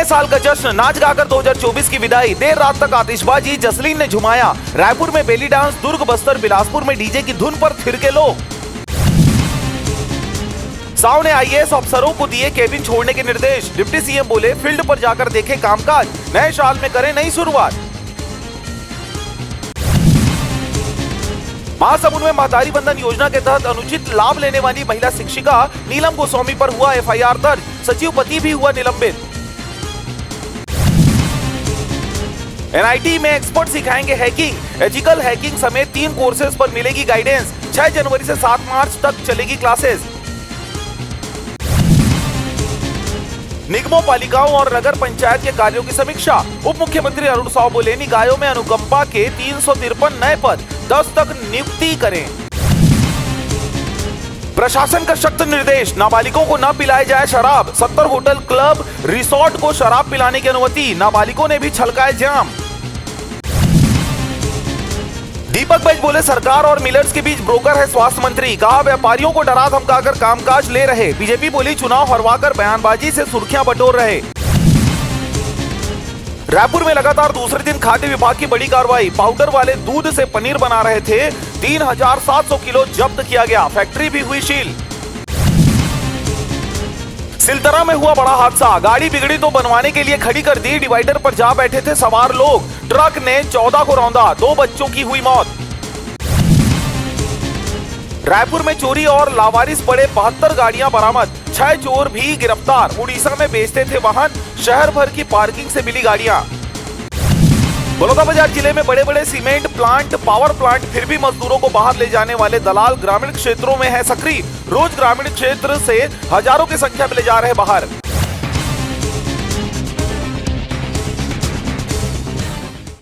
साल का जश्न, नाच गाकर 2024 की विदाई, देर रात तक आतिशबाजी, जसलीन ने झुमाया। रायपुर में बेली डांस, दुर्ग, बस्तर, बिलासपुर में डीजे की धुन पर थिरके लोग। साव ने आईएएस अफसरों को दिए केबिन छोड़ने के निर्देश। डिप्टी सीएम बोले फील्ड पर जाकर देखें कामकाज, नए साल में करें नई शुरुआत। महासमुंद में महतारी बंधन योजना के तहत अनुचित लाभ लेने वाली महिला शिक्षिका नीलम गोस्वामी पर हुआ एफआईआर दर्ज, सचिव पति भी हुआ निलंबित। एनआईटी में एक्सपर्ट सिखाएंगे हैकिंग, एथिकल हैकिंग समेत 3 कोर्सेज पर मिलेगी गाइडेंस। 6 जनवरी से 7 मार्च तक चलेगी क्लासेस। निगमों, पालिकाओं और नगर पंचायत के कार्यों की समीक्षा। उप मुख्यमंत्री अरुण साव बोले निकायों में अनुकंपा के 353 नए पद, 10 तक नियुक्ति करें। प्रशासन का सख्त निर्देश, नाबालिगों को न पिलाए जाए शराब। 70 होटल, क्लब, रिसोर्ट को शराब पिलाने की अनुमति, नाबालिगों ने भी छलकाए जाम। दीपक बैज बोले सरकार और मिलर्स के बीच ब्रोकर है स्वास्थ्य मंत्री, कहा व्यापारियों को डरा धमकाकर कामकाज ले रहे। बीजेपी बोली चुनाव हरवाकर बयानबाजी से सुर्खियां बटोर रहे। रायपुर में लगातार दूसरे दिन खाद्य विभाग की बड़ी कार्रवाई, पाउडर वाले दूध से पनीर बना रहे थे, 3700 किलो जब्त किया गया, फैक्ट्री भी हुई सील। सिलतरा में हुआ बड़ा हादसा, गाड़ी बिगड़ी तो बनवाने के लिए खड़ी कर दी, डिवाइडर पर जा बैठे थे सवार लोग, ट्रक ने 14 को रौंदा, 2 बच्चों की हुई मौत। रायपुर में चोरी और लावारिस पड़े 72 गाड़ियां बरामद, 6 चोर भी गिरफ्तार, उड़ीसा में बेचते थे वाहन, शहर भर की पार्किंग से मिली गाड़ियां। बलौदाबाजार जिले में बड़े बड़े सीमेंट प्लांट, पावर प्लांट, फिर भी मजदूरों को बाहर ले जाने वाले दलाल ग्रामीण क्षेत्रों में है सक्रिय, रोज ग्रामीण क्षेत्र से हजारों की संख्या में ले जा रहे बाहर।